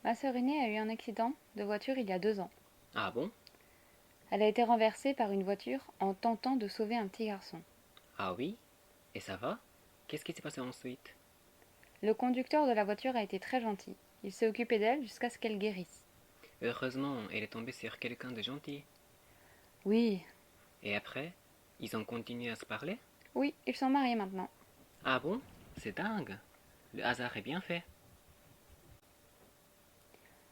Ma sœur aînée a eu un accident de voiture il y a 2 ans. Ah bon? Elle a été renversée par une voiture en tentant de sauver un petit garçon. Ah oui? Et ça va? Qu'est-ce qui s'est passé ensuite? Le conducteur de la voiture a été très gentil. Il s'est occupé d'elle jusqu'à ce qu'elle guérisse. Heureusement, elle est tombée sur quelqu'un de gentil. Oui, Et après, ils ont continué à se parler? oui, ils sont mariés maintenant. Ah bon? C'est dingue. Le hasard est bien fait.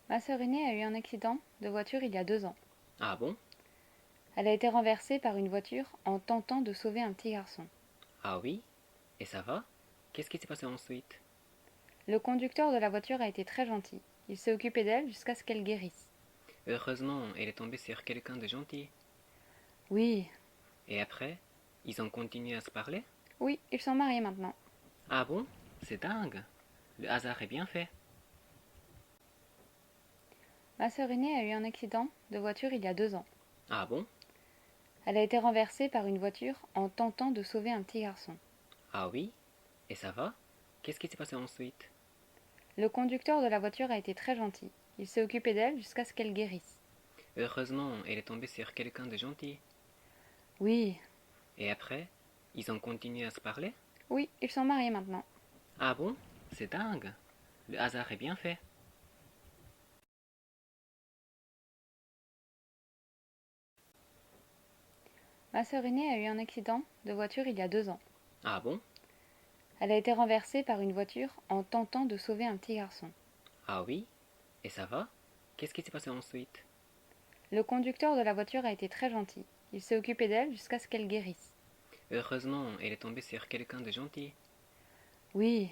Ma sœur aînée a eu un accident de voiture il y a 2 ans. Ah bon? Elle a été renversée par une voiture en tentant de sauver un petit garçon. Ah oui? Et ça va? Qu'est-ce qui s'est passé ensuite? Le conducteur de la voiture a été très gentil. Il s'est occupé d'elle jusqu'à ce qu'elle guérisse. Heureusement, elle est tombée sur quelqu'un de gentil. Oui, Et après, ils ont continué à se parler? oui, ils sont mariés maintenant. Ah bon? C'est dingue. Le hasard est bien fait. Ma sœur aînée a eu un accident de voiture il y a 2 ans. Ah bon? Elle a été renversée par une voiture en tentant de sauver un petit garçon. Ah oui? Et ça va? Qu'est-ce qui s'est passé ensuite? Le conducteur de la voiture a été très gentil. Il s'est occupé d'elle jusqu'à ce qu'elle guérisse. Heureusement, elle est tombée sur quelqu'un de gentil. Oui, Et après, ils ont continué à se parler? oui, ils sont mariés maintenant. Ah bon? C'est dingue. Le hasard est bien fait. Ma sœur aînée a eu un accident de voiture il y a 2 ans. Ah bon? Elle a été renversée par une voiture en tentant de sauver un petit garçon. Ah oui? Et ça va? Qu'est-ce qui s'est passé ensuite? Le conducteur de la voiture a été très gentil. Il s'est occupé d'elle jusqu'à ce qu'elle guérisse. Heureusement, elle est tombée sur quelqu'un de gentil. Oui,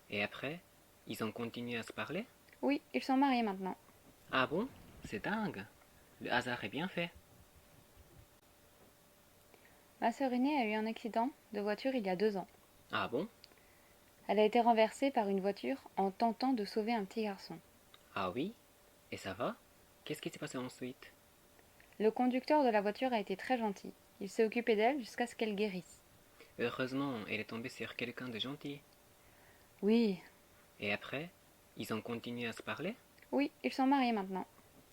Et après, ils ont continué à se parler? oui, ils sont mariés maintenant. Ah bon? C'est dingue. Le hasard est bien fait. Ma sœur aînée a eu un accident de voiture il y a 2 ans. Ah bon? Elle a été renversée par une voiture en tentant de sauver un petit garçon. Ah oui? Et ça va? Qu'est-ce qui s'est passé ensuite? Le conducteur de la voiture a été très gentil. Il s'est occupé d'elle jusqu'à ce qu'elle guérisse. Heureusement, elle est tombée sur quelqu'un de gentil. Oui, Et après, ils ont continué à se parler? oui, ils sont mariés maintenant.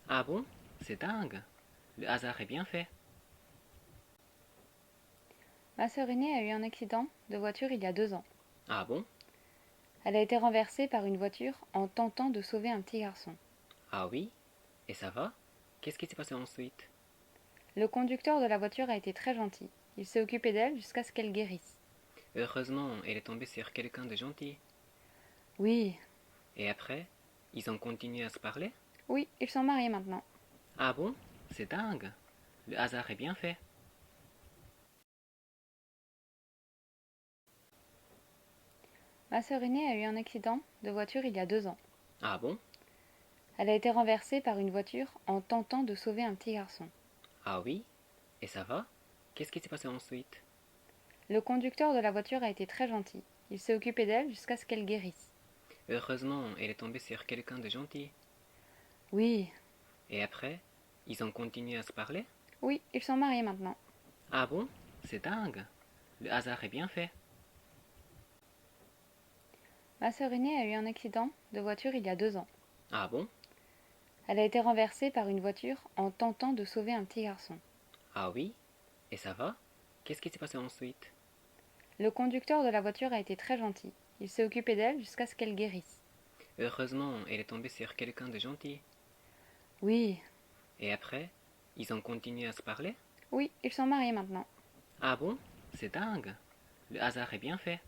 Ah bon? C'est dingue. Le hasard est bien fait. Ma sœur aînée a eu un accident de voiture il y a 2 ans. Ah bon? Elle a été renversée par une voiture en tentant de sauver un petit garçon. Ah oui? Et ça va? Qu'est-ce qui s'est passé ensuite? Le conducteur de la voiture a été très gentil. Il s'est occupé d'elle jusqu'à ce qu'elle guérisse. Heureusement, elle est tombée sur quelqu'un de gentil. Oui, Et après, ils ont continué à se parler? oui, ils sont mariés maintenant. Ah bon? C'est dingue. Le hasard est bien fait. Ma sœur aînée a eu un accident de voiture il y a 2 ans. Ah bon? Elle a été renversée par une voiture en tentant de sauver un petit garçon. Ah oui? Et ça va? Qu'est-ce qui s'est passé ensuite? Le conducteur de la voiture a été très gentil. Il s'est occupé d'elle jusqu'à ce qu'elle guérisse. Heureusement, elle est tombée sur quelqu'un de gentil. Oui, Et après, ils ont continué à se parler? oui, ils sont mariés maintenant. Ah bon? C'est dingue. Le hasard est bien fait. Ma sœur aînée a eu un accident de voiture il y a 2 ans. Ah bon? Elle a été renversée par une voiture en tentant de sauver un petit garçon. Ah oui? Et ça va? Qu'est-ce qui s'est passé ensuite? Le conducteur de la voiture a été très gentil. Il s'est occupé d'elle jusqu'à ce qu'elle guérisse. Heureusement, elle est tombée sur quelqu'un de gentil. Oui, Et après, ils ont continué à se parler? oui, ils sont mariés maintenant. Ah bon? C'est dingue. Le hasard est bien fait.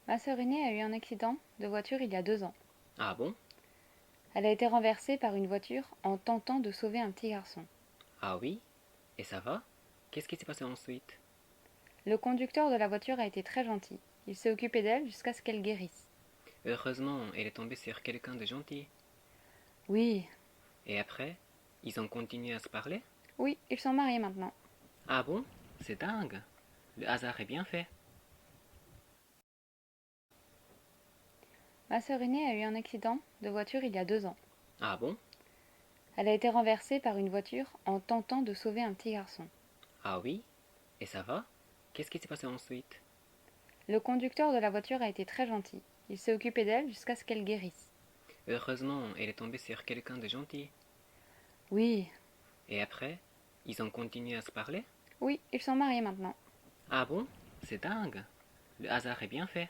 Ma sœur aînée a eu un accident de voiture il y a 2 ans. Ah bon? Elle a été renversée par une voiture en tentant de sauver un petit garçon. Ah oui? Et ça va? Qu'est-ce qui s'est passé ensuite? Le conducteur de la voiture a été très gentil. Il s'est occupé d'elle jusqu'à ce qu'elle guérisse. Heureusement, elle est tombée sur quelqu'un de gentil. Oui, Et après, ils ont continué à se parler? oui, ils sont mariés maintenant. Ah bon? C'est dingue. Le hasard est bien fait. Ma sœur aînée a eu un accident de voiture il y a 2 ans. Ah bon? Elle a été renversée par une voiture en tentant de sauver un petit garçon. Ah oui? Et ça va? Qu'est-ce qui s'est passé ensuite? Le conducteur de la voiture a été très gentil. Il s'est occupé d'elle jusqu'à ce qu'elle guérisse. Heureusement, elle est tombée sur quelqu'un de gentil. Oui, Et après, ils ont continué à se parler? oui, ils sont mariés maintenant. Ah bon? C'est dingue. Le hasard est bien fait.